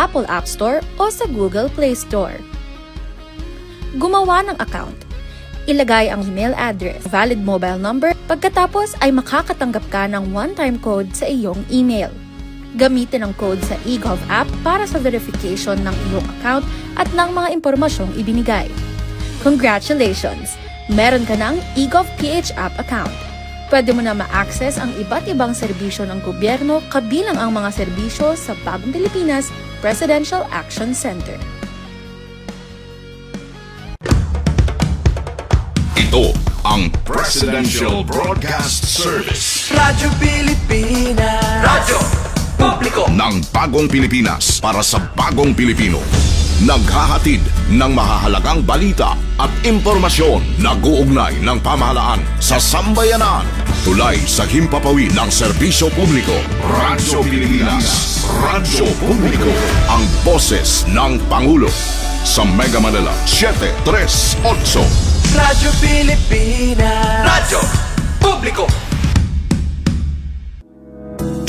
Apple App Store o sa Google Play Store. Gumawa ng account. Ilagay ang email address, valid mobile number, pagkatapos ay makakatanggap ka ng one-time code sa iyong email. Gamitin ang code sa eGov app para sa verification ng iyong account at ng mga impormasyong ibinigay. Congratulations! Meron ka ng eGov PH app account. Pwede mo na ma-access ang iba't ibang serbisyo ng gobyerno kabilang ang mga serbisyo sa Bagong Pilipinas Presidential Action Center. Ito ang Presidential Broadcast Service. Radyo Pilipinas. Radyo Publiko Ng Bagong Pilipinas para sa Bagong Pilipino. Naghahatid ng mahahalagang balita at impormasyon na guugnay ng pamahalaan sa sambayanan. Tulay sa himpapawid ng serbisyo publiko. Radyo Pilipinas. Radyo Publiko. Ang boses ng Pangulo. Sa Mega Manila 738. Radyo Pilipinas. Radyo Publiko.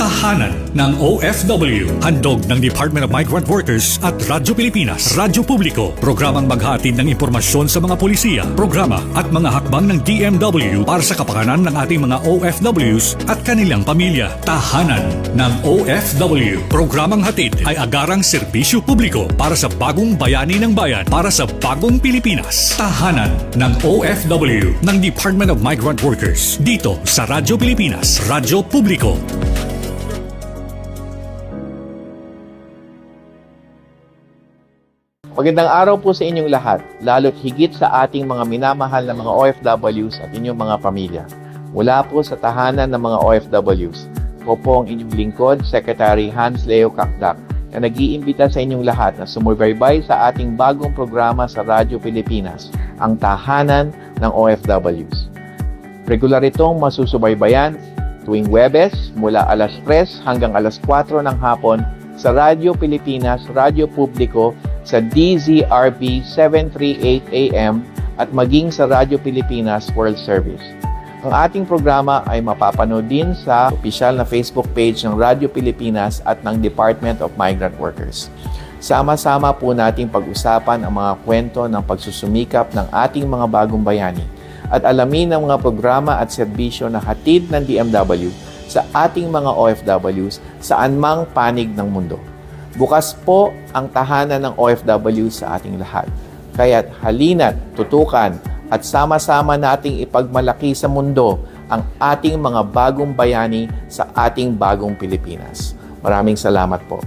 Tahanan ng OFW. Handog ng Department of Migrant Workers at Radyo Pilipinas. Radyo Publiko. Programang maghatid ng impormasyon sa mga polisiya, programa at mga hakbang ng DMW para sa kapakanan ng ating mga OFWs at kanilang pamilya. Tahanan ng OFW. Programang hatid ay agarang serbisyo publiko para sa bagong bayani ng bayan, para sa bagong Pilipinas. Tahanan ng OFW ng Department of Migrant Workers. Dito sa Radyo Pilipinas. Radyo Publiko. Magandang araw po sa inyong lahat, lalo't higit sa ating mga minamahal na mga OFWs at inyong mga pamilya. Mula po sa tahanan ng mga OFWs, po ang inyong lingkod, Secretary Hans Leo Kakdak, na nag-iimbita sa inyong lahat na sumubaybay sa ating bagong programa sa Radyo Pilipinas, ang Tahanan ng OFWs. Regular itong masusubaybayan tuwing Huwebes mula alas 3 hanggang alas 4 ng hapon sa Radyo Pilipinas, Radyo Publiko, sa DZRB 738 AM at maging sa Radyo Pilipinas World Service. Ang ating programa ay mapapanood din sa opisyal na Facebook page ng Radyo Pilipinas at ng Department of Migrant Workers. Sama-sama po nating pag-usapan ang mga kwento ng pagsusumikap ng ating mga bagong bayani at alamin ang mga programa at serbisyo na hatid ng DMW sa ating mga OFWs saan mang panig ng mundo. Bukas po ang tahanan ng OFW sa ating lahat. Kaya't halina't tutukan at sama-sama nating ipagmalaki sa mundo ang ating mga bagong bayani sa ating bagong Pilipinas. Maraming salamat po.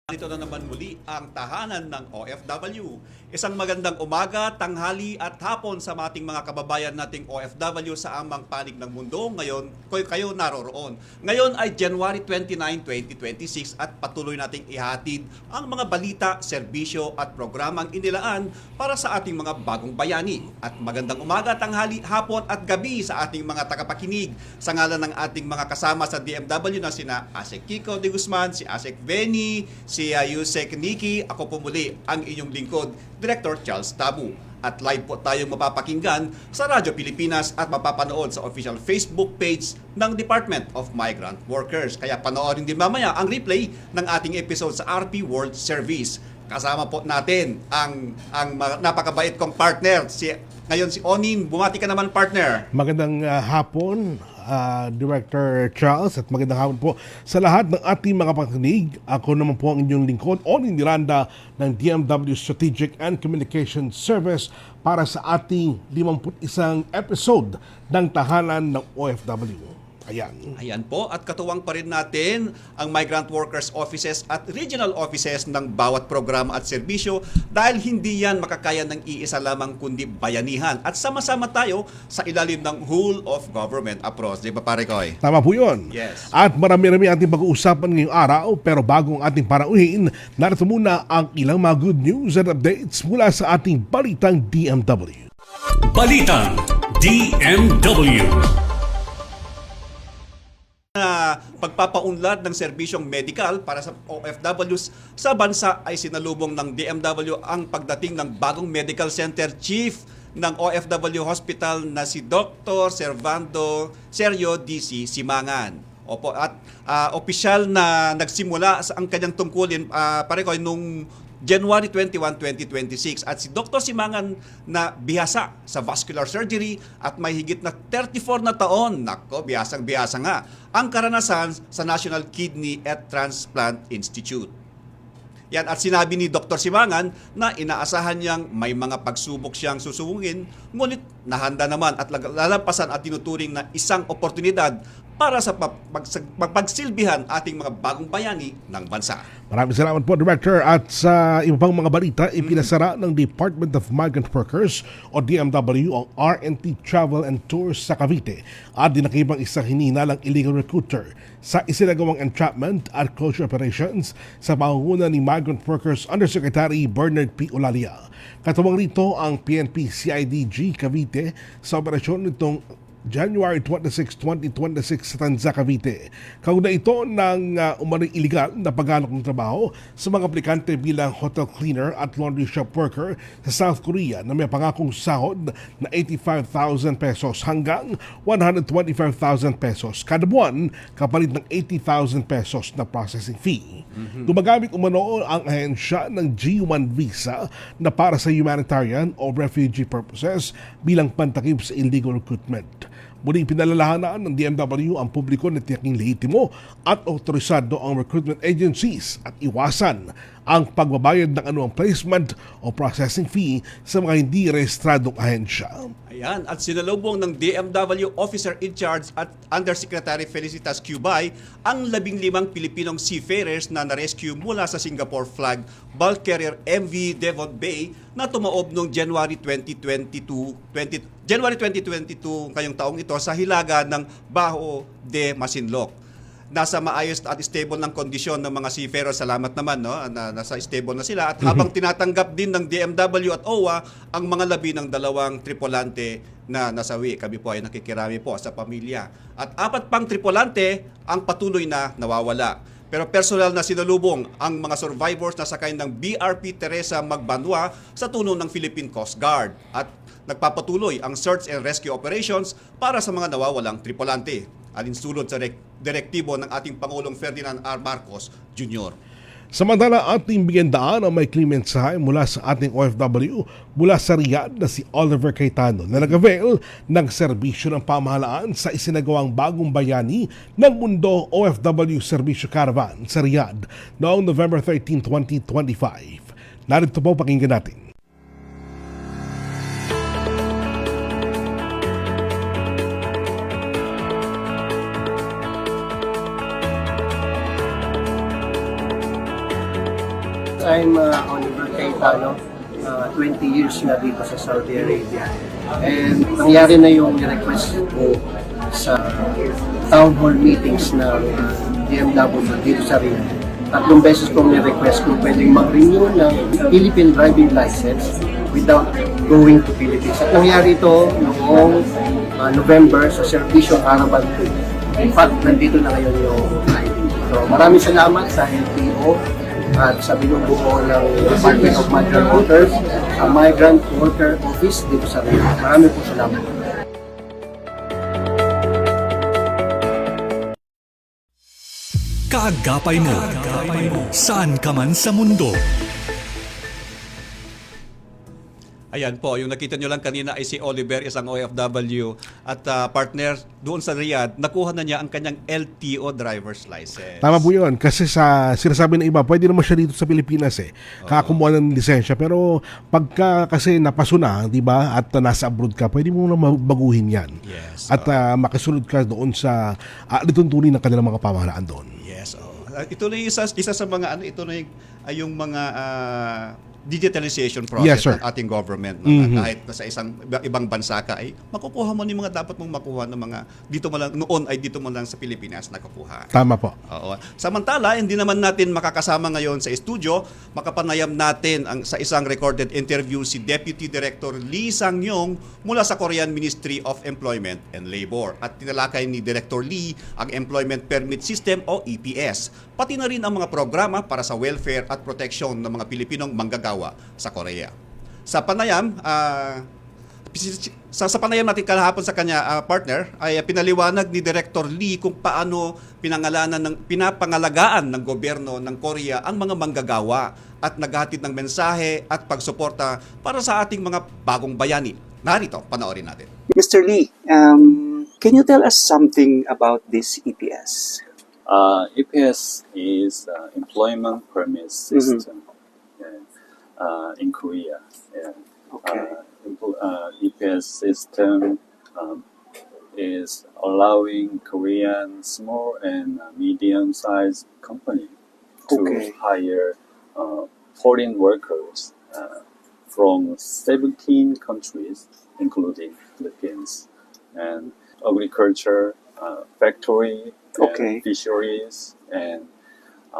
Ito na naman muli ang tahanan ng OFW. Isang magandang umaga, tanghali at hapon sa ating mga kababayan nating OFW sa amang panig ng mundo. Ngayon, kayo naroroon. Ngayon ay January 29, 2026 at patuloy nating ihatid ang mga balita, serbisyo at programang inilaan para sa ating mga bagong bayani. At magandang umaga, tanghali, hapon at gabi sa ating mga tagapakinig. Sa ngalan ng ating mga kasama sa DMW na sina Asek Kiko de Guzman, si Asek Benny, si Yusek Nikki, ako po muli ang inyong lingkod, Director Charles Tabu. At live po tayong mapapakinggan sa Radyo Pilipinas at mapapanood sa official Facebook page ng Department of Migrant Workers. Kaya panoorin din mamaya ang replay ng ating episode sa RP World Service. Kasama po natin ang napakabait kong partner. Ngayon si Onin, bumati ka naman partner. Magandang hapon, Director Charles, at magandang hapon po sa lahat ng ating mga pakinig. Ako naman po ang inyong lingkod, Onin Miranda ng DMW Strategic and Communication Service para sa ating 51 episode ng Tahanan ng OFW. Ayan po, at katuwang pa rin natin ang Migrant Workers Offices at Regional Offices ng bawat programa at serbisyo dahil hindi yan makakaya ng iisa lamang kundi bayanihan. At sama-sama tayo sa ilalim ng whole of government approach. Di ba pare Koy? Tama po yun. Yes. At marami-rami ating pag-uusapan ngayong araw, pero bago ang ating parauhin, narito muna ang ilang mga good news and updates mula sa ating Balitang DMW. Balitang DMW. Na pagpapaunlad ng serbisyong medical para sa OFWs sa bansa ay sinalubong ng DMW ang pagdating ng bagong medical center chief ng OFW Hospital na si Dr. Servando Sergio DC Simangan. Opo, at opisyal na nagsimula ang kanyang tungkulin parekoy nung January 21, 2026 at si Dr. Simangan na bihasa sa vascular surgery at may higit na 34 na taon, nako, bihasang-bihasa nga, ang karanasan sa National Kidney and Transplant Institute. Yan, at sinabi ni Dr. Simangan na inaasahan niyang may mga pagsubok siyang susungin, ngunit nahanda naman at lalampasan at tinuturing na isang oportunidad para sa pagsilbihan ating mga bagong bayani ng bansa. Maraming salamat po, Director. At sa iba pang mga balita, ipinasara ng Department of Migrant Workers o DMW ang RNT Travel and Tours sa Cavite at dinakipang isang hinihinalang illegal recruiter sa isinagawang entrapment at closure operations sa pangunguna ni Migrant Workers Undersecretary Bernard P. Olalia. Katuwang rito ang PNP CIDG Cavite sa operasyon nitong January 26, 2026 sa Tanza, Cavite. Kaugnay ito ng umaring iligal na pagganap ng trabaho sa mga aplikante bilang hotel cleaner at laundry shop worker sa South Korea na may pangakong sahod na 85,000 pesos hanggang 125,000 pesos kada buwan kapalit ng 80,000 pesos na processing fee. Gumagamit umano ang ahensya ng G1 visa na para sa humanitarian o refugee purposes bilang pantakip sa illegal recruitment. Muling pinalalahanan ng DMW ang publiko na tiyaking lehitimo at otorisado ang recruitment agencies at iwasan ang pagbabayad ng anumang placement o processing fee sa mga hindi rehistradong ahensya. Ayan, at sinalubong ng DMW Officer in Charge at Undersecretary Felicitas Cubay ang 15 Pilipinong seafarers na na-rescue mula sa Singapore flag bulk carrier MV Devon Bay na tumaob noong January 2022 ngayong taong ito sa hilaga ng Baho de Masinloc. Nasa maayos at stable ng kondisyon ng mga seafarers. Salamat naman, no? Nasa stable na sila. At habang tinatanggap din ng DMW at OWA ang mga labi ng 2 tripulante na nasawi. Kami po ay nakikirami po sa pamilya. At 4 pang tripulante ang patuloy na nawawala. Pero personal na sinalubong ang mga survivors na sakay ng BRP Teresa Magbanwa sa tulong ng Philippine Coast Guard. At nagpapatuloy ang search and rescue operations para sa mga nawawalang tripulante. Alinsulod sa direktibo ng ating Pangulong Ferdinand R. Marcos Jr. Samantala, ating bigyan daan ang may mensahe mula sa ating OFW mula sa Riyadh na si Oliver Cayetano na nag-avail ng serbisyo ng pamahalaan sa isinagawang bagong bayani ng Mundo OFW Serbisyo Caravan sa Riyadh noong November 13, 2025. Narito po, pakinggan natin. I'm Oliver Cayetano, 20 years na dito sa Saudi Arabia. And nangyari na yung request ko sa town hall meetings ng DMW dito sa Riyadh. 3 beses kong ni-request kung pwedeng mag-renew ng Philippine driving license without going to Philippines. At nangyari ito noong November sa Servisyo Caravan 2. In fact, nandito na ngayon yung driving. So maraming salamat sa LTO at sa binubuo ng Department of Migrant Workers, sa Migrant Worker Office dito sa Riyadh. Marami po salamat. Kaagapay mo, saan ka man sa mundo. Ayan po, yung nakita nyo lang kanina ay si Oliver, isang OFW at partner doon sa Riyadh, nakuha na niya ang kanyang LTO driver's license. Tama po yun. Kasi sa sinasabi ng iba, pwede naman siya dito sa Pilipinas kakakuha ng lisensya. Pero pagka kasi napaso na, di ba, at nasa abroad ka, pwede mo na baguhin yan. Yes. At makasunod ka doon sa lituntunin ng kanilang mga pamahalaan doon. Yes. Ito na yung isa sa mga ito na yung mga digitalization process Yes, sir. ng ating government. Kahit sa isang ibang bansa ka ay makukuha mo yung mga dapat mong makuha ng mga dito mo lang noon ay dito mo lang sa Pilipinas nakukuha. Tama po. Oo. Samantala, hindi naman natin makakasama ngayon sa studio. Makapanayam natin sa isang recorded interview si Deputy Director Lee Sang-yong mula sa Korean Ministry of Employment and Labor. At tinalakay ni Director Lee ang Employment Permit System o EPS. Pati na rin ang mga programa para sa welfare at protection ng mga Pilipinong manggagawa sa Korea. Sa panayam, Sa panayam natin kahapon sa kanya, partner, ay pinaliwanag ni Director Lee kung paano pinapangalagaan ng gobyerno ng Korea ang mga manggagawa at naghatid ng mensahe at pagsuporta para sa ating mga bagong bayani. Narito, panoorin natin. Mr. Lee, can you tell us something about this EPS? EPS is employment permit system in Korea. Yeah. Okay. EPS system is allowing Korean small and medium-sized company to Okay. hire foreign workers from 17 countries, including Philippines, and agriculture, factory, Okay. fisheries, and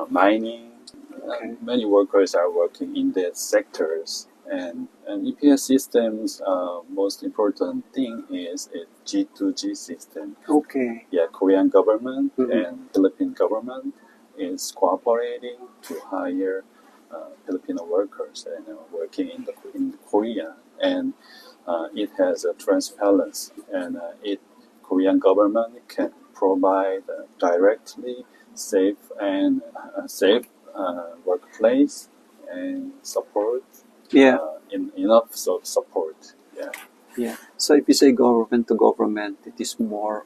mining. Okay. Many workers are working in these sectors. And EPS systems, most important thing is a G2G system. Okay. Yeah, Korean government Mhm. and Philippine government is cooperating to hire Filipino workers and working in Korea. And it has a transparency, and Korean government can provide directly safe workplace and support. Yeah. Enough support. Yeah. Yeah. So if you say government to government, it is more,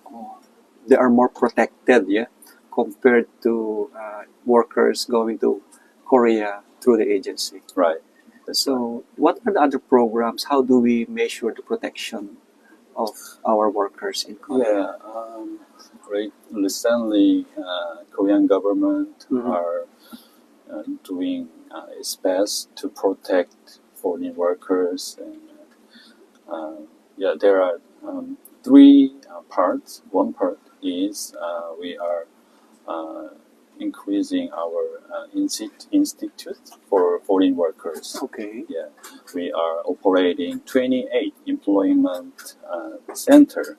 they are more protected, yeah, compared to workers going to Korea through the agency. Right. So what are the other programs? How do we measure the protection of our workers in Korea? Yeah. Recently, Korean government Mhm. are doing its best to protect foreign workers, and there are three parts. One part is we are increasing our institute for foreign workers. Okay. Yeah, we are operating 28 employment center,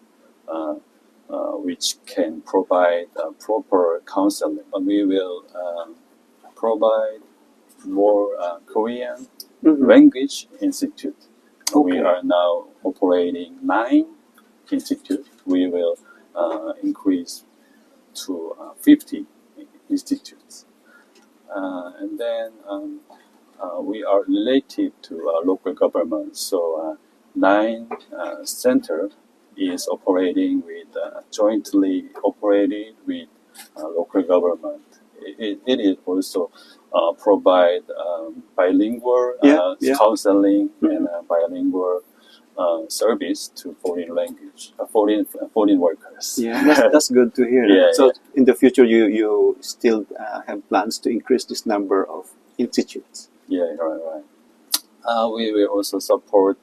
which can provide proper counseling. And we will provide more Korean Mhm. language institute. We Okay. are now operating 9 institutes. We will increase to 50 institutes. And then we are related to local government. So 9 center is operating with jointly operated with local government. It is also provide bilingual Yeah. counseling Mhm. and bilingual service to foreign workers. Yeah, that's good to hear. Yeah, So in the future, you still have plans to increase this number of institutes. Yeah, right. We will also support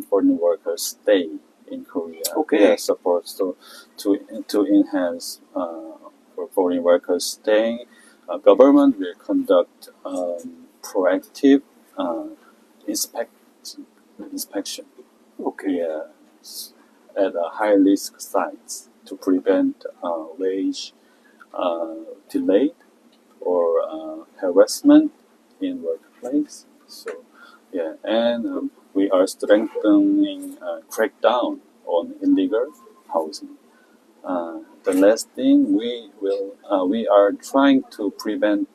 foreign workers stay in Korea. Okay. Yeah, support to enhance for foreign workers staying. Government will conduct proactive inspection. Okay. Yeah, at high risk sites to prevent wage delay or harassment in workplace. So yeah, and we are strengthening crackdown on illegal housing. The last thing we are trying to prevent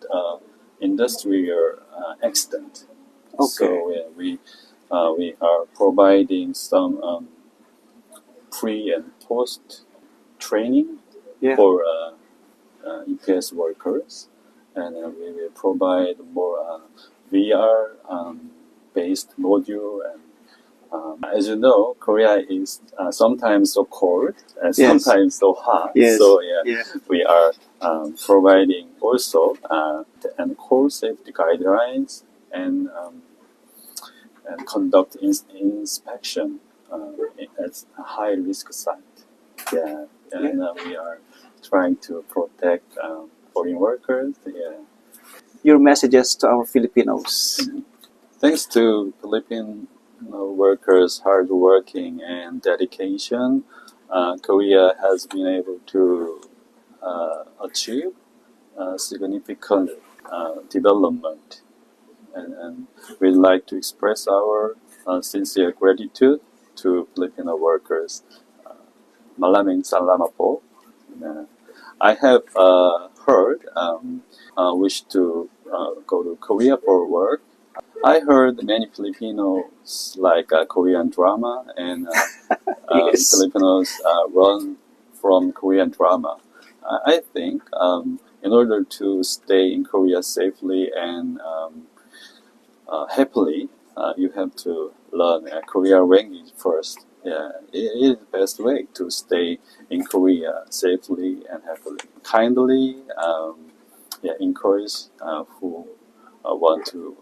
industrial accident. Okay. So we are providing some pre and post training Yeah. for EPS workers, and we will provide more VR based module. And as you know, Korea is sometimes so cold and Yes. sometimes so hot. Yes. So yeah, Yeah. we are providing also and core safety guidelines and conduct inspection at a high risk site. Yeah, and we are trying to protect foreign workers. Yeah. Your messages to our Filipinos. Thanks to Philippine workers' hard working and dedication, Korea has been able to achieve significant development. And we'd like to express our sincere gratitude to Filipino workers. Maraming salamat po. I have heard wish to go to Korea for work. I heard many Filipinos like Korean drama and Yes. Filipinos run from Korean drama. I think in order to stay in Korea safely and happily, you have to learn Korean language first. Yeah, it is the best way to stay in Korea safely and happily. Kindly, encourage who want to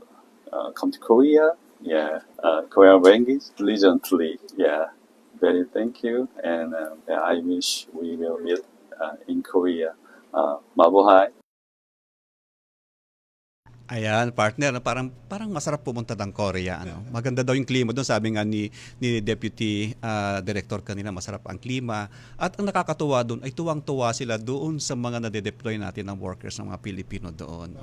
come to Korea. Yeah, Korean language diligently. Yeah, very thank you, and I wish we will meet in Korea. Mabuhay. Ayan, partner, parang masarap pumunta ng Korea, ano. Maganda daw yung klima doon, sabi nga ni Deputy Director kanina, masarap ang klima. At ang nakakatuwa doon ay tuwang-tuwa sila doon sa mga nade-deploy natin ng workers ng mga Pilipino doon.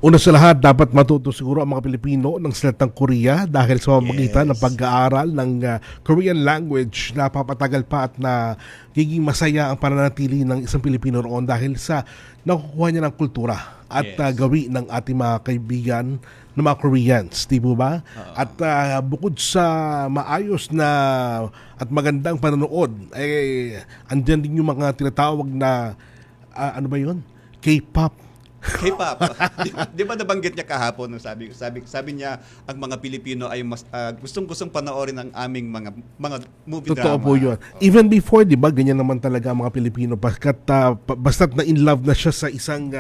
Una sa lahat, dapat matuto siguro ang mga Pilipino ng salitang Korea dahil sa pamamagitan ng pag-aaral ng Korean language na papatagal pa at na giging masaya ang pananatili ng isang Pilipino roon dahil sa nakukuha niya ng kultura at gawi ng ating mga kaibigan ng mga Koreans, di po ba? At bukod sa maayos na at magandang panonood, andyan din yung mga tinatawag na, ano ba yun? K-pop. K-pop. Di ba nabanggit niya kahapon nung sabi niya ang mga Pilipino ay mas gustong-gustong panoorin ang aming mga movie drama. Totoo po yun. Even before, di ba, ganyan naman talaga ang mga Pilipino. Basta't na in love na siya sa isang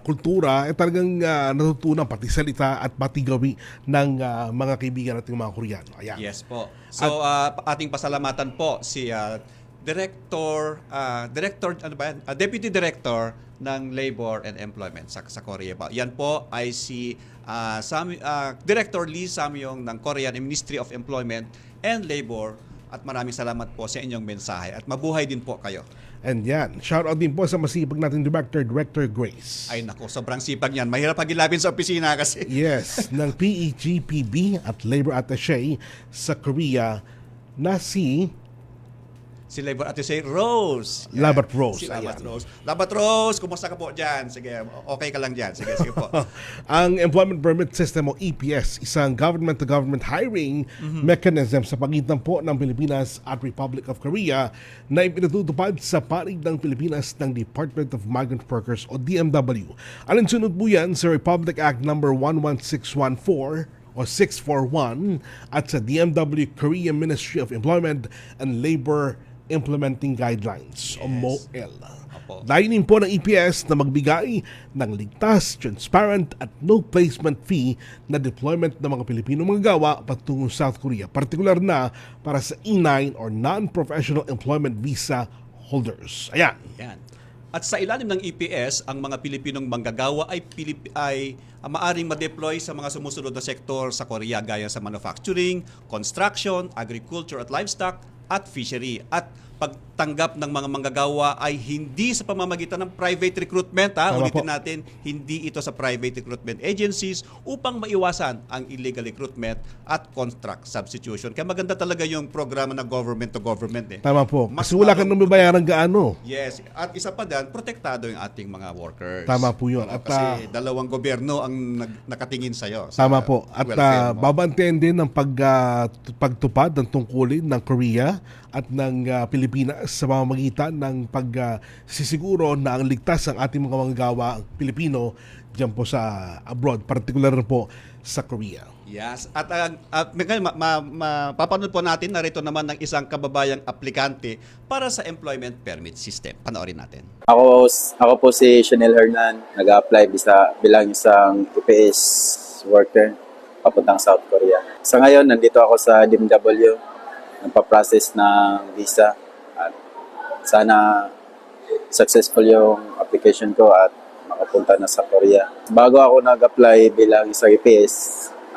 kultura, talagang natutunan pati salita at pati gawi ng mga kaibigan nating mga Koreano. Ayan. Yes po. So, ating pasalamatan po si Deputy Director ng Labor and Employment sa Korea. Yan po ay si Director Lee Samyong ng Korean Ministry of Employment and Labor, at maraming salamat po sa inyong mensahe at mabuhay din po kayo. And yan, shoutout din po sa masipag nating Director Grace. Ay nako, sobrang sipag yan. Mahirap pagilapin sa opisina kasi. Yes, ng PEGPB at Labor Attaché sa Korea na si Labor Attaché Rose. Labat Rose. Si Labat Rose. Labat Rose, kumusta ka po dyan? Sige, okay ka lang dyan. Sige po. Ang Employment Permit System o EPS, isang government-to-government hiring mechanism sa pagitan po ng Pilipinas at Republic of Korea na ipinatutupad sa panig ng Pilipinas ng Department of Migrant Workers o DMW. Alinsunod po yan sa Republic Act No. 11614 o 641 at sa DMW Korea Ministry of Employment and Labor Implementing Guidelines o MOEL. Layunin po ng EPS na magbigay ng ligtas, transparent at no placement fee na deployment ng mga Pilipino manggagawa patungong South Korea, partikular na para sa E9 or Non-Professional Employment Visa holders. Ayan. At sa ilalim ng EPS, ang mga Pilipinong manggagawa ay maaring ma-deploy sa mga sumusunod na sektor sa Korea gaya sa manufacturing, construction, agriculture at livestock, at fishery. At pagtanggap ng mga manggagawa ay hindi sa pamamagitan ng private recruitment. Ulitin natin, hindi ito sa private recruitment agencies upang maiwasan ang illegal recruitment at contract substitution. Kaya maganda talaga yung programa ng government to government. Tama po. Kasi wala kang nababayaran gaano. Yes. At isa pa dyan, protektado yung ating mga workers. Tama po yun. At, kasi dalawang gobyerno ang nakatingin sa'yo. Tama po. At babantayan din ng pagtupad ng tungkulin ng Korea at ng Pilipinas sa pamamagitan ng pagsisiguro na ang ligtas ang ating mga manggagawa Pilipino dyan po sa abroad, particular po sa Korea. Yes. At mapapanood po natin, narito naman ng isang kababayang aplikante para sa employment permit system. Panoorin natin. Ako po si Chanel Hernan, nag-apply bilang isang EPS worker papuntang South Korea. Sa ngayon, nandito ako sa DMW, nagpa-process ng visa at sana successful yung application ko at makapunta na sa Korea. Bago ako nag-apply bilang isang EPS,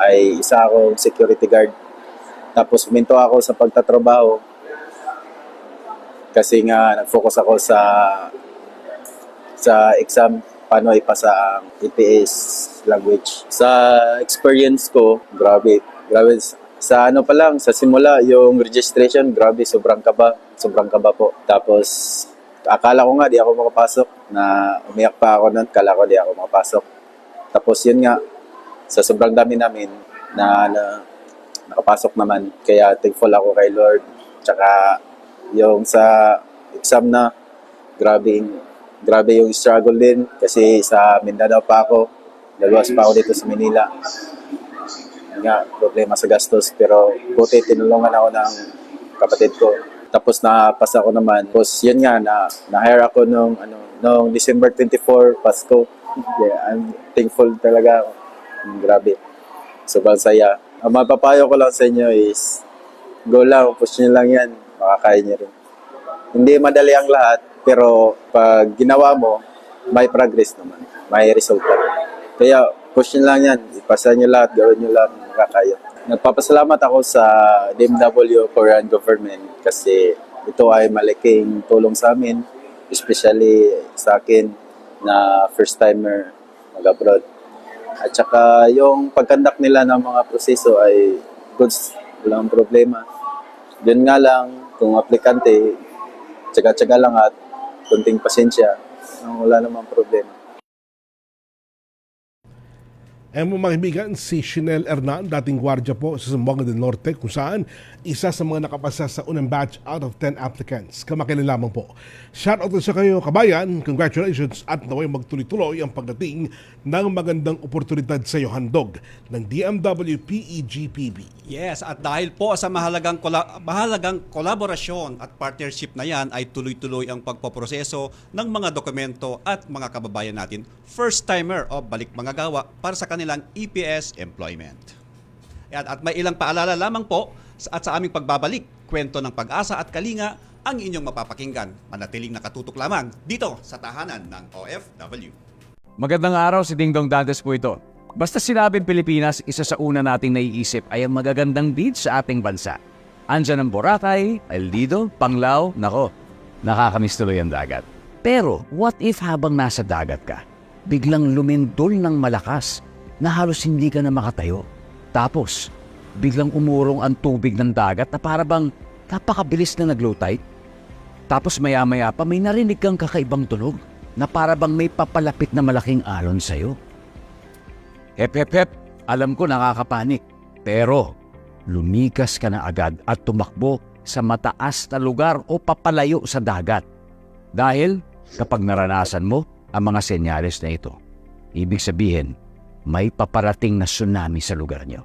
ay isa akong security guard. Tapos minto ako sa pagtatrabaho kasi nga nag-focus ako sa exam paano ipasa ang EPS language. Sa experience ko, grabe, Grabe, sa ano pa lang, sa simula, yung registration, grabe, sobrang kaba po. Tapos, akala ko nga, di ako makapasok, na umiyak pa ako nun, akala ko di ako makapasok. Tapos yun nga, sa sobrang dami namin, na nakapasok naman. Kaya thankful ako kay Lord. Tsaka, yung sa exam na, grabe yung struggle din, kasi sa Mindanao pa ako, laluwas pa ako dito sa Manila. Nga, problema sa gastos, pero buti tinulungan ako ng kapatid ko. Tapos napasa ko naman. Tapos yun nga, na-hire ako nung December 24, Pasko. Yeah, I'm thankful talaga ako. Grabe. Sobrang saya. Ang mapapayo ko lang sa inyo is, go lang, push nyo lang yan. Makakaya nyo rin. Hindi madali ang lahat, pero pag ginawa mo, may progress naman. May resulta. Kaya push nyo lang yan. Ipasa nyo lahat, gawin nyo lahat, makakaya. Nagpapasalamat ako sa DMW Korean government kasi ito ay malaking tulong sa amin, especially sa akin na first-timer mag-abroad. At saka yung pag-conduct nila ng mga proseso ay goods, walang problema. Yun nga lang, kung aplikante, tsaga-tsaga lang at kunting pasensya, wala namang problema. Mga kaibigan, si Shinel Hernan, dating gwardiya po sa Zamboanga del Norte, kung saan isa sa mga nakapasa sa unang batch out of 10 applicants. Kamakailan lamang po. Shoutout sa kayo, kabayan. Congratulations at naway magtuloy-tuloy ang pagdating ng magandang oportunidad sa iyo handog ng DMW PEGPB. Yes, at dahil po sa mahalagang kolaborasyon at partnership na yan ay tuloy-tuloy ang pagpoproseso ng mga dokumento at mga kababayan natin first-timer o balik manggagawa para sa kanilang EPS employment. At may ilang paalala lamang po at sa aming pagbabalik, kwento ng Pag-asa at Kalinga ang inyong mapapakinggan. Manatiling nakatutok lamang dito sa tahanan ng OFW. Magandang araw, si Dingdong Dantes po ito. Basta sinabing Pilipinas, isa sa una nating naiisip ay ang magagandang beach sa ating bansa. Andyan ang Boracay, El Nido, Panglao, nako, nakakamiss tuloy ang dagat. Pero what if habang nasa dagat ka, biglang lumindol ng malakas na halos hindi ka na makatayo. Tapos, biglang umurong ang tubig ng dagat na parabang napakabilis na nag-low tide. Tapos maya-maya pa may narinig kang kakaibang tunog na parabang may papalapit na malaking alon sa'yo. Hep, alam ko nakakapanik. Pero, lumikas ka na agad at tumakbo sa mataas na lugar o papalayo sa dagat. Dahil, kapag naranasan mo ang mga senyales na ito, ibig sabihin, may paparating na tsunami sa lugar nyo.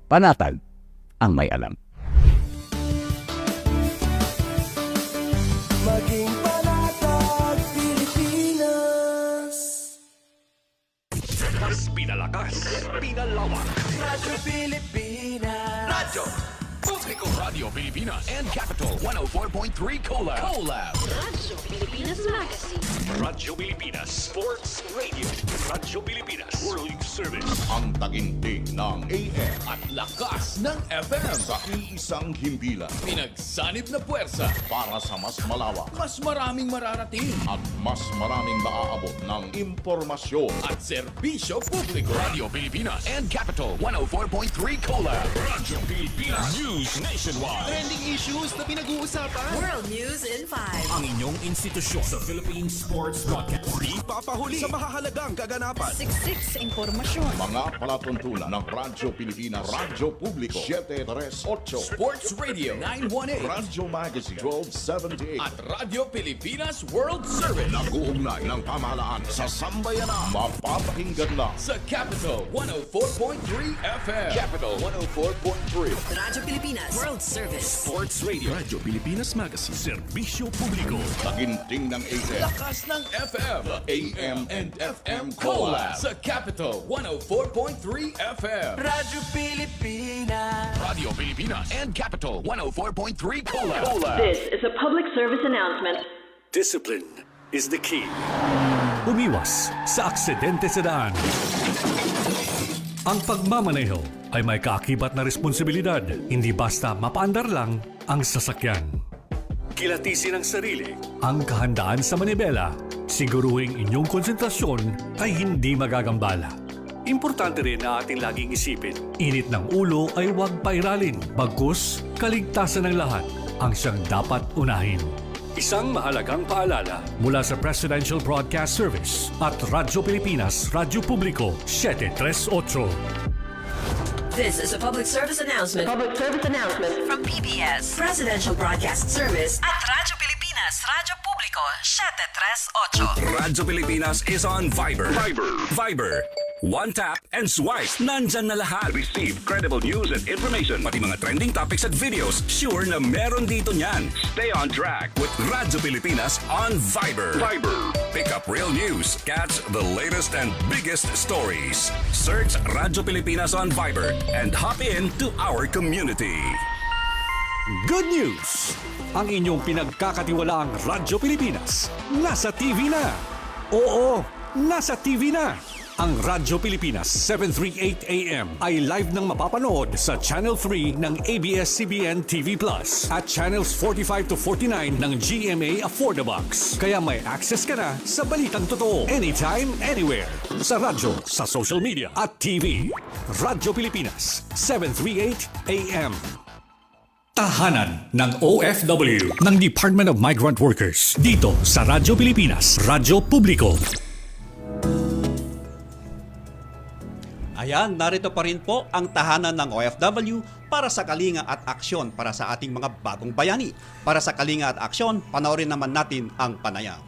#panatag ang may alam. Maging panatag, Pilipinas. Mas pinalakas, pinalawak. Radyo Pilipinas. Radyo Publiko, Radio Pilipina and Capital 104.3 Collab. Radyo Pilipinas Magazine. Radyo Pilipinas Sports Radio. Radyo Pilipinas World Service. Ang taginting ng AM At lakas ng FM. sa iisang himpilan Pinagsanib na puwersa. para sa mas malawak Mas maraming mararating. at mas maraming maaabot ng impormasyon. At serbisyo publiko. Radio Pilipina and Capital 104.3 Collab. Radyo Pilipinas News Nationwide. Trending issues na pinag-uusapan. World News in 5. Ang inyong institusyon sa Philippine Sports Broadcast. Di papahuli sa mahahalagang kaganapan. Siksik sa impormasyon. Mga palatuntunan ng Radyo Pilipinas, Radyo Publiko 738, Sports Radio 918. Radyo Magazine 1278. At Radyo Pilipinas World Service. Nag-uugnay ng pamahalaan sa sambayanan. Mapapakinggan lang Sa Capital 104.3 FM. Capital 104.3. Radyo Pilipinas World Service. Sports Radio. Radyo Pilipinas Magazine. Serbisyo publiko. taginting ng AM. Lakas ng FM. AM and FM Collab. Collab. Sa Capital 104.3 FM. Radyo Pilipinas. Radio Pilipina and Capital 104.3 Collab. This is a public service announcement. Discipline is the key. Umiwas sa aksidente sa daan. Ang pagmamaneho ay may kaakibat na responsibilidad. Hindi basta mapaandar lang ang sasakyan. Kilatisin ang sarili, ang kahandaan sa manibela. Siguruhing inyong konsentrasyon ay hindi magagambala. Importante rin na ating laging isipin, init ng ulo ay huwag pairalin, bagkus kaligtasan ng lahat ang siyang dapat unahin. Isang mahalagang paalala mula sa Presidential Broadcast Service at Radyo Pilipinas, Radyo Publiko, 738. This is a public service announcement. From PBS, Presidential Broadcast Service at Radyo Pilipinas, Radyo Publiko, 738. Radyo Pilipinas is on Viber. Viber. One tap and swipe. Nandyan na lahat. Receive credible news and information. Pati mga trending topics at videos. Sure na meron dito niyan. Stay on track with Radyo Pilipinas on Viber. Pick up real news. Catch the latest and biggest stories. Search Radyo Pilipinas on Viber and hop in to our community. Good news! Ang inyong pinagkakatiwalaang Radyo Pilipinas nasa TV na. Oo, nasa TV na. Ang Radyo Pilipinas 738 AM ay live nang mapapanood sa Channel 3 ng ABS-CBN TV Plus at Channels 45 to 49 ng GMA Affordabox. Kaya may access ka na sa balitang totoo anytime, anywhere. Sa radyo, sa social media at TV. Radyo Pilipinas 738 AM. Tahanan ng OFW ng Department of Migrant Workers dito sa Radyo Pilipinas, Radyo Publiko. Ayan, narito pa rin po ang tahanan ng OFW para sa kalinga at aksyon para sa ating mga bagong bayani. Para sa kalinga at aksyon, panoorin naman natin ang panayam.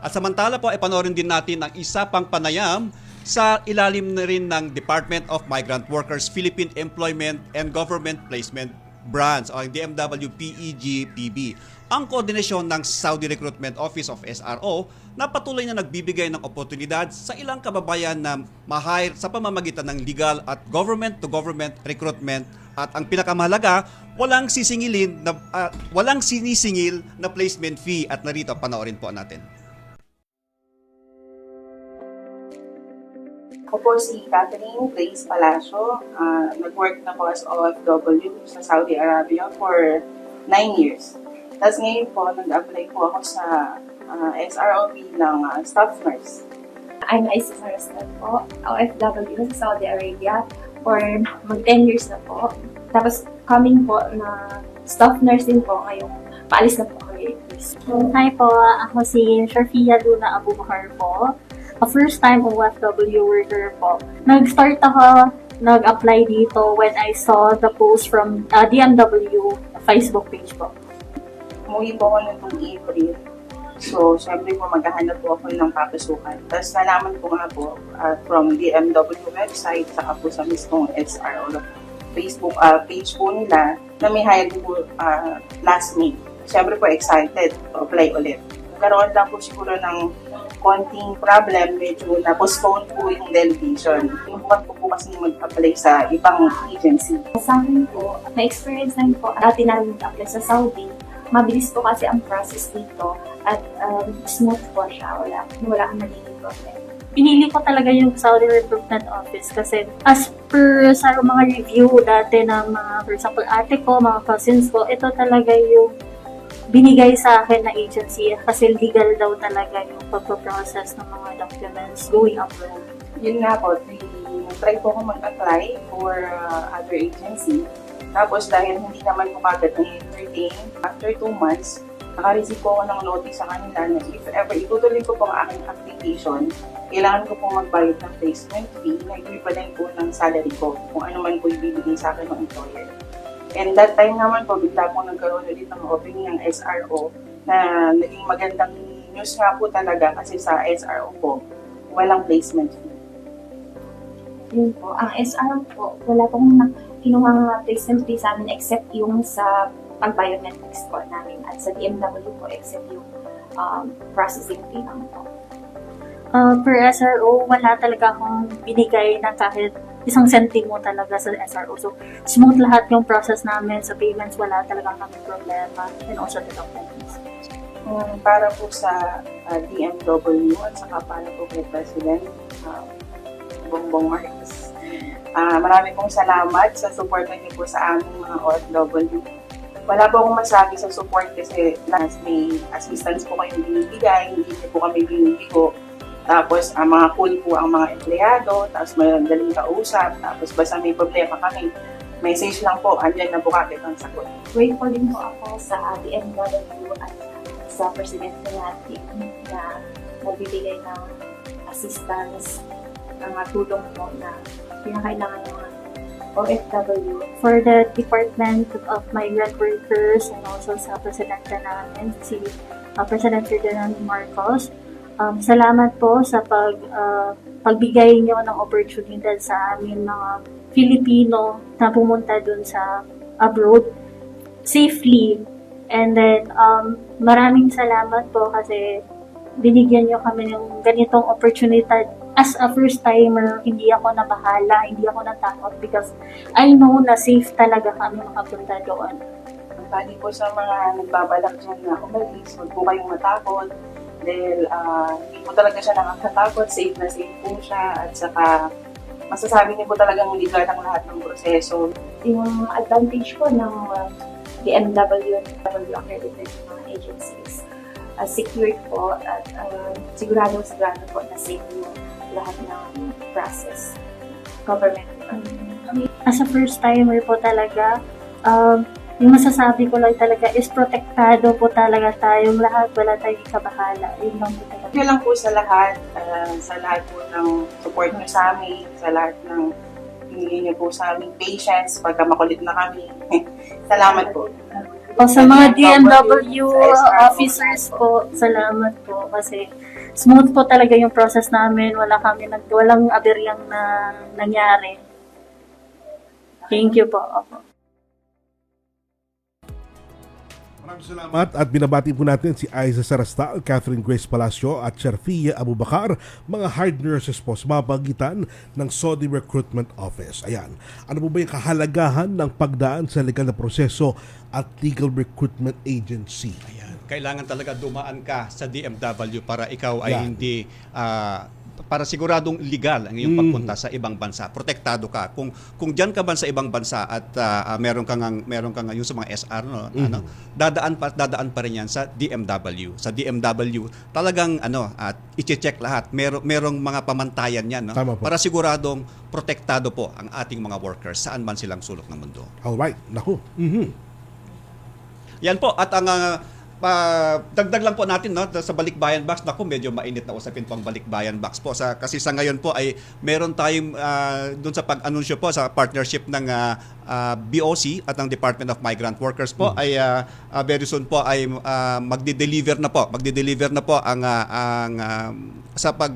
At samantala po, panoorin din natin ang isa pang panayam sa ilalim na rin ng Department of Migrant Workers Philippine Employment and Government Placement Branch o DMW PEG-PB. Ang koordinasyon ng Saudi Recruitment Office of SRO na patuloy na nagbibigay ng oportunidad sa ilang kababayan na ma-hire sa pamamagitan ng legal at government-to-government recruitment. At ang pinakamahalaga, walang sinisingil na placement fee. At narito, panoorin po natin. Ako po si Catherine Grace Palacio. Nag-work na po as OFW sa Saudi Arabia for 9 years. Tapos ngayon po, nag-apply po ako sa SRO ng staff nurse. I'm Isis Arastan po, OFW sa Saudi Arabia for mag-10 years na po. Tapos coming po na staff nurse din po ngayong paalis na po kami. Hi po, ako si Sharfia Luna Abubakar po. A first-time OFW worker po. Nag-apply dito when I saw the post from DMW Facebook page po. Umuwi po ako nitong April. So, syempre po maghahanap po ako ng papasukan. Tapos nalaman ko nga po from DMW website saka po sa mismong SRO Facebook page po nila na may hire po last May. Syempre po excited to apply ulit. Nagkaroon lang po siguro ng konting problem, medyo na-postpone po yung delegation. Yung po kasi mag-apply sa ibang agency. Sa akin po, na-experience namin po, dati namin mag-apply sa Saudi. Mabilis po kasi ang process dito at smooth po siya. Wala kang nagiging problem. Pinili ko talaga yung Saudi Recruitment Office kasi as per sa mga review dati ng mga, for example, ate ko, mga cousins ko, ito talaga yung binigay sa akin na agency kasi legal daw talaga yung pagpaprocess ng mga documents going abroad. Yun nga po, try po ako mag-apply for other agency. Tapos dahil hindi naman po kagad na-entertain, after 2 months, naka-receive po ako ng notice sa kanila na if ever itutuloy ko po ang aking application, kailangan ko po magbayad ng placement fee na equivalent po ng salary ko kung ano man po ibibigay sa akin ng employer. And that time naman po, bigla po nagkaroon ulit ng opening ng SRO na naging magandang news nga po talaga kasi sa SRO po, walang placement fee. Yun po, ang SRO po, wala pong kinuha placement fee sa amin except yung sa pag-biometrics po namin at sa DMW po except yung processing fee naman po. Per SRO, wala talaga akong binigay na kahit isang sentimo talaga sa SRO. So, smooth lahat yung process namin sa payments, wala talaga kami problema and also the documents. Para po sa DMW at saka para po kay President Bongbong Marcos. Maraming pong salamat sa support niyo po sa aming mga OFW. Wala po akong masabi sa support kasi may assistance po kayong binibigay, hindi po kami binibigo. Tapos, ang mga cool po ang mga empleyado, tapos may daling kausap, tapos basta may problema kami, message lang po, andyan na po kagad ang sagot. Grateful din po ako sa DMW at sa presidente natin na nagbibigay ng assistance, ng tulong po na pinakailangan ng mga OFW. For the Department of Migrant Workers and also sa presidente namin, si President Ferdinand Marcos, salamat po sa pagbigay niyo ng oportunidad sa amin mga Filipino na pumunta dun sa abroad safely. And then, maraming salamat po kasi binigyan niyo kami ng ganitong opportunity. As a first-timer, hindi ako nabahala, hindi ako natakot because I know na safe talaga kami makapunta doon. Bali po sa mga nagbabalak dyan na umalis, huwag po kayong matakot. Dahil hindi po talaga siya nakakatakot, safe na safe po siya. At saka masasabi niyo po talagang legal ang lahat ng proseso. Yung advantage po ng DMW accredited mga agencies, secured po at sigurado po na safe yung lahat ng process. Government. As a first-timer po talaga, yung masasabi ko lang talaga is protektado po talaga tayong lahat. Wala tayong kabahala. Yun lang po talaga. Yun lang po sa lahat po ng support niyo sa amin, sa lahat ng hinigay niyo po sa amin patience pagka makulit na kami. Salamat po. O sa mga DMW officers po, salamat po kasi smooth po talaga yung process namin. Walang aberyang na nangyari. Thank you po. Maraming salamat at binabati po natin si Aiza Sarastal, Catherine Grace Palacio at Sharfia Abubakar, mga hard nurses po sa mapagitan ng Saudi Recruitment Office. Ayan, ano po ba yung kahalagahan ng pagdaan sa legal na proseso at legal recruitment agency? Ayan, kailangan talaga dumaan ka sa DMW para ikaw ay hindi para siguradong legal ang iyong pagpunta sa ibang bansa. Protektado ka. Kung diyan ka man sa ibang bansa at meron kang yung sa mga SR dadaan pa rin yan sa DMW. Sa DMW talagang i-check lahat. Merong mga pamantayan yan, no? Para siguradong protektado po ang ating mga workers saan man silang sulok ng mundo. Alright, naku. Yan po at ang dagdag lang po natin sa Balikbayan Box. Naku, medyo mainit na usapin po ang Balikbayan Box po. Kasi sa ngayon po ay meron tayong doon sa pag-anunsyo po sa partnership ng BOC at ng Department of Migrant Workers po ay very soon po ay magde-deliver na po ang sa pag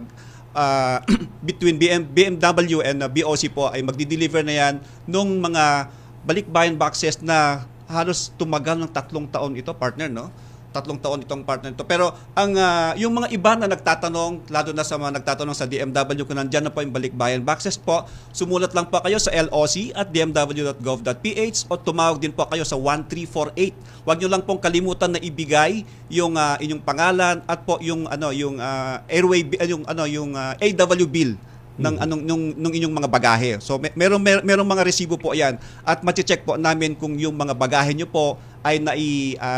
between BMW and BOC po ay magde-deliver na yan nung mga Balikbayan Boxes na halos tumagal ng 3 taon ito, partner, no? 3 taon itong partner ito. Pero ang yung mga iba na nagtatanong, lalo na sa mga nagtatanong sa DMW kung nandyan na po yung Balikbayan Boxes po, sumulat lang po kayo sa loc@dmw.gov.ph o tumawag din po kayo sa 1348. Huwag nyo lang pong kalimutan na ibigay yung inyong pangalan at po yung yung AW bill ng nung inyong mga bagahe. So merong mga resibo po 'yan at ma-check po namin kung yung mga bagahe nyo po ay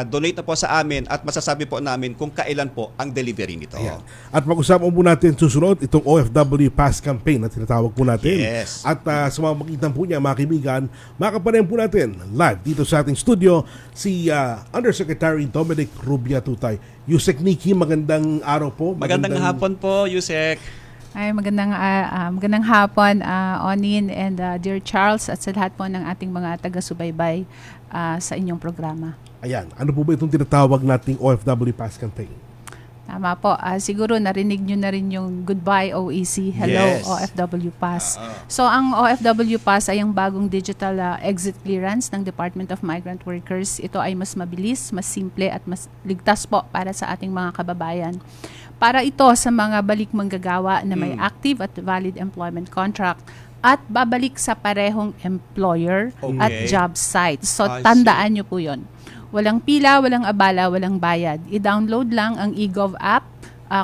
donate na po sa amin at masasabi po namin kung kailan po ang delivery nito. Ayan. At pag-usapan po natin susunod itong OFW Pass Campaign na tinatawag po natin. Yes. At sa mga makikitan po niya, mga kaibigan, makaparin po natin live dito sa ating studio si Undersecretary Dominic Rubia Tutay. Yusek Nikki, magandang araw po. Magandang hapon po, Yusek. Ay, magandang hapon, Onin and Dear Charles at sa lahat po ng ating mga taga-subaybay sa inyong programa. Ayan, ano po ba itong tinatawag nating OFW Pass Campaign? Tama po. Siguro narinig nyo na rin yung Goodbye OEC, Hello Yes. OFW Pass. So ang OFW Pass ay ang bagong digital exit clearance ng Department of Migrant Workers. Ito ay mas mabilis, mas simple at mas ligtas po para sa ating mga kababayan. Para ito sa mga balik manggagawa na may active at valid employment contract at babalik sa parehong employer at job site. So tandaan nyo po yun. Walang pila, walang abala, walang bayad. I-download lang ang eGov app,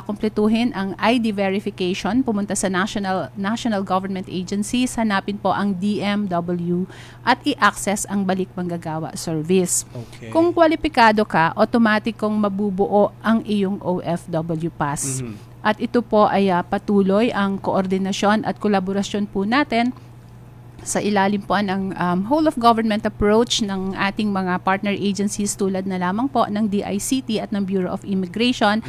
kumpletuhin ang ID verification, pumunta sa National Government Agencies, hanapin po ang DMW at i-access ang balik manggagawa service. Okay. Kung kwalipikado ka, automatic kong mabubuo ang iyong OFW Pass. At ito po ay patuloy ang koordinasyon at kolaborasyon po natin sa ilalim po ng whole of government approach ng ating mga partner agencies tulad na lamang po ng DICT at ng Bureau of Immigration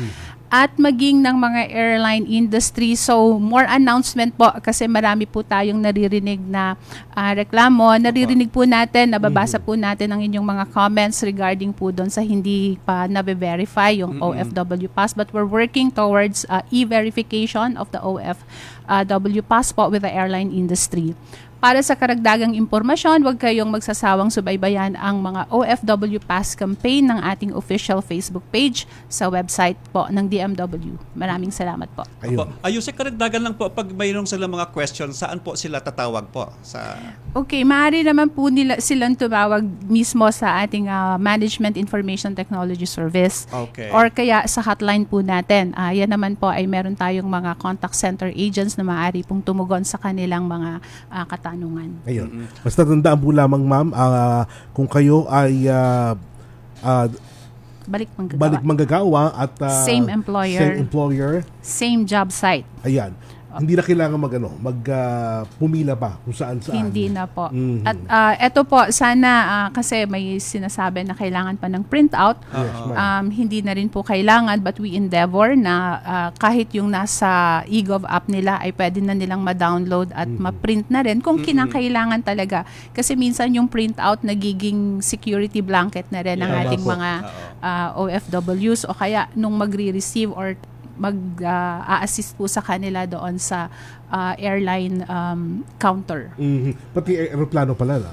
at maging ng mga airline industry. So more announcement po kasi marami po tayong naririnig na reklamo. Naririnig po natin, nababasa po natin ang inyong mga comments regarding po doon sa hindi pa nabe-verify yung OFW Pass, but we're working towards e-verification of the OFW Pass po with the airline industry. Para sa karagdagang impormasyon, huwag kayong magsasawang subaybayan ang mga OFW Pass campaign ng ating official Facebook page sa website po ng DMW. Maraming salamat po. Ayusek, karagdagan lang po, pag mayroong sila mga questions, saan po sila tatawag po? Okay, maaari naman po silang tumawag mismo sa ating Management Information Technology Service. Okay. Or kaya sa hotline po natin. Yan naman po ay meron tayong mga contact center agents na maaari pong tumugon sa kanilang mga katanungan. Ayun. Basta tandaan po lamang, ma'am, kung kayo ay balik manggagawa at same employer, same job site. Ayan. Hindi na kailangan pumila pa kung saan. Hindi na po. At eto po, sana kasi may sinasabi na kailangan pa ng printout. Hindi na rin po kailangan, but we endeavor na kahit yung nasa eGov app nila ay pwede na nilang ma-download at ma-print na rin kung kinakailangan talaga. Kasi minsan yung printout nagiging security blanket na rin ng ating mga OFWs o kaya nung magre-receive or mag-assist po sa kanila doon sa airline counter. Pati aeroplano pala na.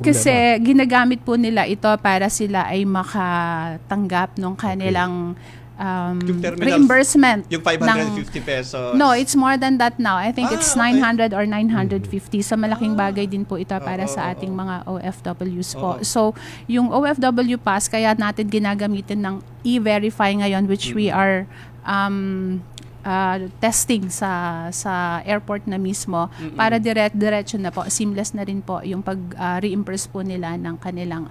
Kasi ginagamit po nila ito para sila ay makatanggap ng kanilang reimbursement. Yung 550 pesos. No, it's more than that now. I think it's 900 or 950. So malaking bagay din po ito para sa ating mga OFWs po. So yung OFW Pass, kaya natin ginagamitin ng e-verify ngayon, which we are testing sa airport na mismo para diretso na po, seamless na rin po yung pag-reimburse po nila ng kanilang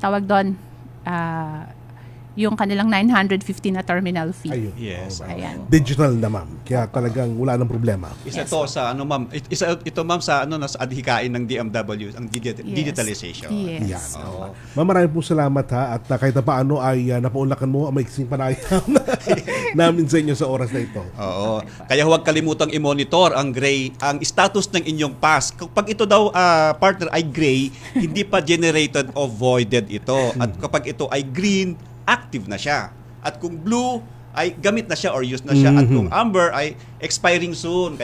tawag doon, yung kanilang 950 na terminal fee. Ayun. Yes. Ayan. Digital na, ma'am. Kaya talagang wala nang problema. Ito sa ma'am, ito ma'am sa sa adhikain ng DMW, ang digitalization. Yes. Yan. Ma'am, maraming po salamat ha, at kahit na paano ay napaunlakan mo ang maiksing panayam namin sa inyo sa oras na ito. Oo. Kaya huwag kalimutang i-monitor ang status ng inyong pass. Kapag ito daw partner ay gray, hindi pa generated o voided ito. At kapag ito ay green, active na siya. At kung blue, ay gamit na siya or used na siya. At kung amber, ay expiring soon.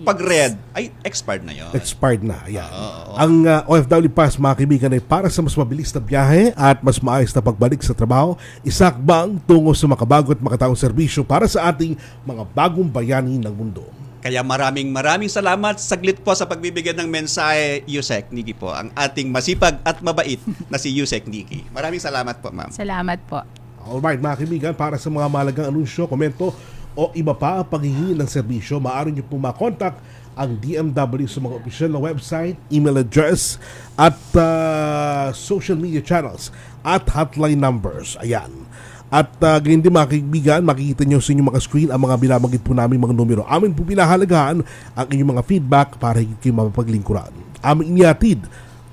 Pag red, ay expired na yun. Expired na, ayan. Ang OFW Pass, mga kaibigan, ay para sa mas mabilis na biyahe at mas maayos na pagbalik sa trabaho, isakbang tungo sa makabago at makataong serbisyo para sa ating mga bagong bayani ng mundo. Kaya maraming salamat. Saglit po sa pagbibigay ng mensahe, Yusek Nikki po, ang ating masipag at mabait na si Yusek Nikki. Maraming salamat po, ma'am. Salamat po. Alright, mga kaibigan, para sa mga mahalagang anunsyo, komento o iba pa paghihingi ng serbisyo, maaari niyo po makontak ang DMW sa mga official na website, email address at social media channels at hotline numbers. Ayan. At ganyan din, mga kaibigan, makikita nyo sa inyong mga screen ang mga binabanggit po namin mga numero. Amin po pinahalagahan ang inyong mga feedback para higit kayo mapapaglingkuran. Amin inihatid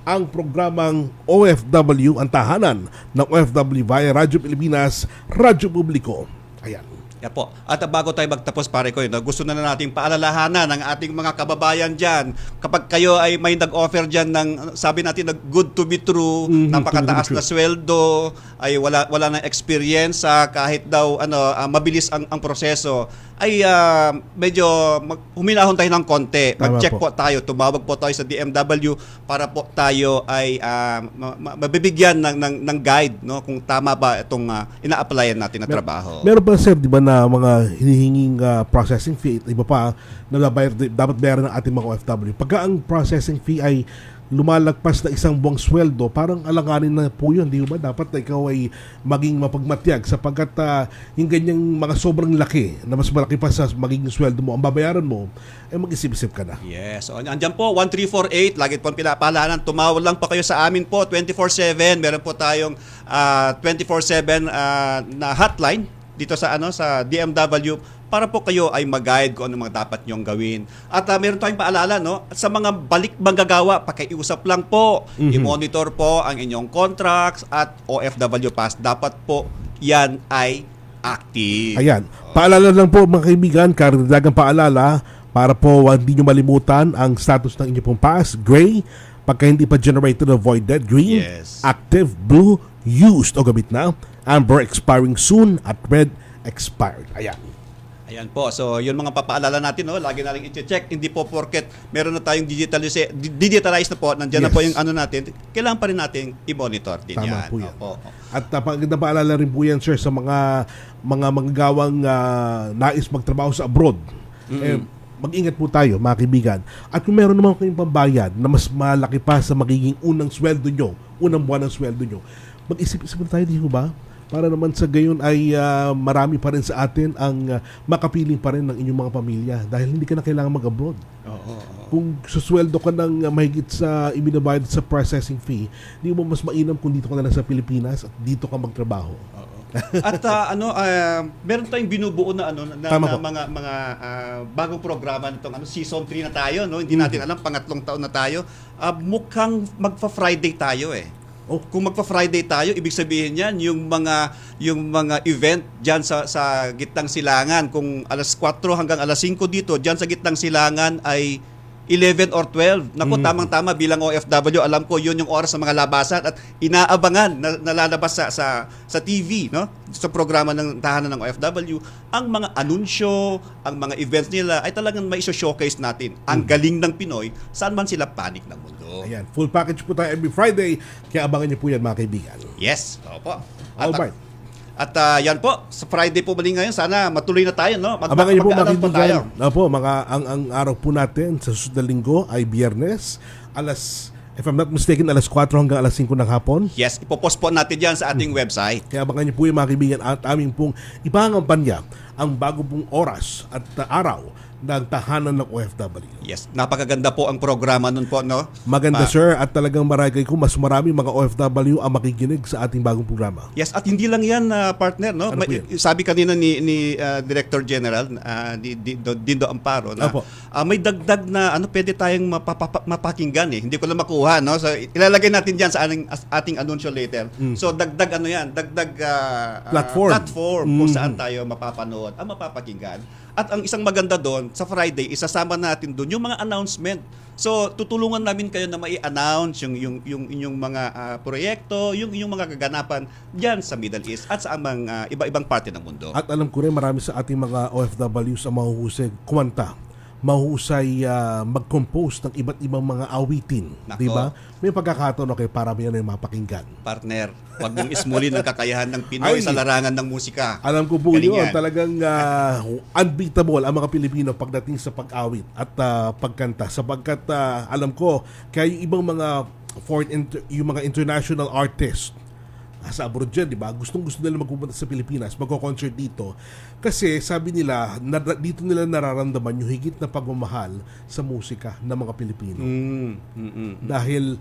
ang programang OFW, ang tahanan ng OFW via Radyo Pilipinas, Radyo Publiko. Ayan. Po. At bago tayo magtapos, pare ko, gusto na nating paalalahanan ng ating mga kababayan dyan. Kapag kayo ay may nag-offer dyan ng, sabi natin, good to be true, napakataas na sweldo, ay wala ng experience, kahit daw mabilis ang proseso, ay medyo huminahon tayo ng konti. Mag-check po tayo, tumawag po tayo sa DMW para po tayo ay mabibigyan ng guide, no, kung tama ba itong ina-applyan natin na trabaho. Meron pa, sir, di ba, na mga hinihinging processing fee, iba pa na dapat bayaran ng ating mga OFW. Pagka ang processing fee ay lumalagpas na isang buwang sweldo, parang alanganin na po yun, di ba? Dapat na ikaw ay maging mapagmatyag sapagkat yung ganyang mga sobrang laki na mas malaki pa sa magiging sweldo mo, ang babayaran mo, ay mag-isip-isip ka na. Yes. So, andyan po, 1348. Lagi po ang pinapalanan. Tumawag lang po kayo sa amin po, 24/7. Meron po tayong 24/7 na hotline dito sa sa DMW para po kayo ay mag-guide kung ano mga dapat nyong gawin. At meron tayong paalala, no? Sa mga balik manggagawa, pakiusap lang po. I-monitor po ang inyong contracts at OFW pass. Dapat po yan ay active. Ayan. Paalala lang po mga kaibigan, karagdagang paalala para po hindi nyo malimutan ang status ng inyong pong pass. Gray, pagka hindi pa generated o voided. Green, active. Blue, used o gamit na. Amber, expiring soon. At red, expired. Ayan. Ayan po. So, yun mga papaalala natin, no? Lagi na rin i-check. Hindi po porket meron na tayong digitalized na po, nandiyan na po yung natin, kailangan pa rin natin i-monitor din Tama yan. po yan. Opo. At paganda paalala rin po yan, sir, sa mga manggagawang nais magtrabaho sa abroad. Mag-ingat po tayo, mga kaibigan. At kung meron naman kayong pambayad na mas malaki pa sa magiging unang sweldo nyo, unang buwan ng sweldo nyo, mag-isip-isip na tayo, di ba? Para naman sa gayon ay marami pa rin sa atin ang makapiling pa rin ng inyong mga pamilya dahil hindi ka na kailangan mag-abroad. Kung susweldo ka ng mahigit sa ibinabayad sa processing fee, hindi mo mas mainam kung dito ka na lang sa Pilipinas at dito ka magtrabaho. At meron tayong binubuo na mga bagong programa nitong season 3 na tayo, no? Hindi natin alam, pangatlong taon na tayo. Mukhang magfa-Friday tayo eh. Kung magpa-Friday tayo, ibig sabihin yan yung mga event diyan sa gitnang silangan, kung alas 4 hanggang alas 5 dito, diyan sa gitnang silangan ay 11 or 12. Naku, tamang-tama bilang OFW, alam ko yun yung oras ng mga labasan at inaabangan na nalalabas sa TV, no? Sa programa ng tahanan ng OFW, ang mga anunsyo, ang mga events nila ay talagang may showcase natin. Ang galing ng Pinoy, saan man sila panik ng mundo. Ayan, full package po tayo every Friday, kaya abangan niyo po yan, mga kaibigan. Yes, opo. Alright. At yan po, sa Friday po muli ngayon, sana matuloy na tayo, no? Abangan niyo po, mga tayo. kaibigan. Opo, ang araw po natin sa susunod na linggo ay Biyernes, if I'm not mistaken, alas 4 hanggang alas 5 ng hapon. Yes, ipopost po natin yan sa ating website. Kaya abangan niyo po yung mga kaibigan at aming pong ipangampanya ang bago pong oras at araw ng tahanan ng OFW. Yes, napakaganda po ang programa nun po, no? Maganda, sir, at talagang maragay ko mas marami mga OFW ang makikinig sa ating bagong programa. Yes, at hindi lang yan, partner, no? Sabi kanina ni Director General Dindo Amparo na may dagdag na pwede tayong mapakinggan eh. Hindi ko lang makuha, no? So ilalagay natin diyan sa ating anunsyo later. So dagdag dagdag platform kung saan tayo mapapanood, mapapakinggan. At ang isang maganda doon, sa Friday, isasama natin doon yung mga announcement. So, tutulungan namin kayo na mai-announce yung inyong mga proyekto, yung mga kaganapan diyan sa Middle East at sa mga iba-ibang parte ng mundo. At alam ko rin, marami sa ating mga OFWs ang mahuhusay kumanta, mahusay mag-compose ng iba't ibang mga awitin. Di ba? May pagkakataon, para yan ay mapakinggan. Partner, wag mong ismulin ang kakayahan ng Pinoy sa larangan ng musika. Alam ko po yun, talagang unbeatable ang mga Pilipino pagdating sa pag-awit at pagkanta. Sapagkat alam ko, kaya yung ibang mga yung mga international artists sa abroad dyan, di ba? Gustong-gusto nila magpupunta sa Pilipinas, magko-concert dito. Kasi sabi nila, dito nila nararamdaman yung higit na pagmamahal sa musika ng mga Pilipino. Dahil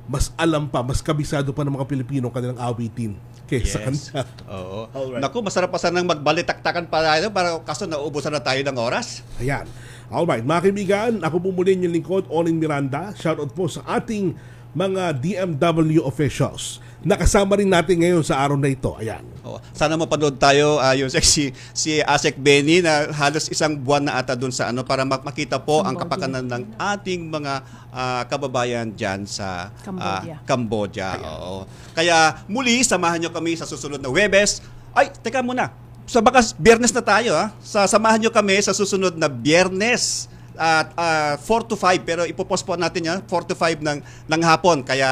mas alam pa, mas kabisado pa ng mga Pilipino kanilang awitin kaysa kanila. Oo. Naku, masarap pa sanang magbalitaktakan pa tayo, para kaso nauubusan na tayo ng oras. Ayan. Alright, mga kaibigan, ako po muli yung lingkod, Onin Miranda. Shoutout po sa ating mga DMW officials. Nakasama rin natin ngayon sa araw na ito. Ayan. Sana mapanood tayo yung si Asek Benny na halos isang buwan na ata doon sa para makita po ang kapakanan ng ating mga kababayan diyan sa Cambodia. Oo. Kaya muli samahan niyo kami sa susunod na Huwebes. Ay, teka muna. Sa bakas Biyernes na tayo samahan niyo kami sa susunod na Biyernes at 4 to 5, pero ipopost po natin 4 to 5 ng hapon. Kaya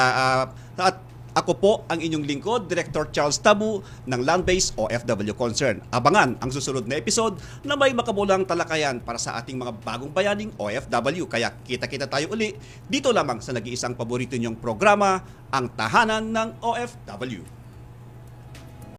at Ako po ang inyong lingkod, Director Charles Tabu ng Land-Based OFW Concern. Abangan ang susunod na episode na may makabulang talakayan para sa ating mga bagong bayaning OFW. Kaya kita-kita tayo uli dito lamang sa nag-iisang paborito niyong programa, ang Tahanan ng OFW.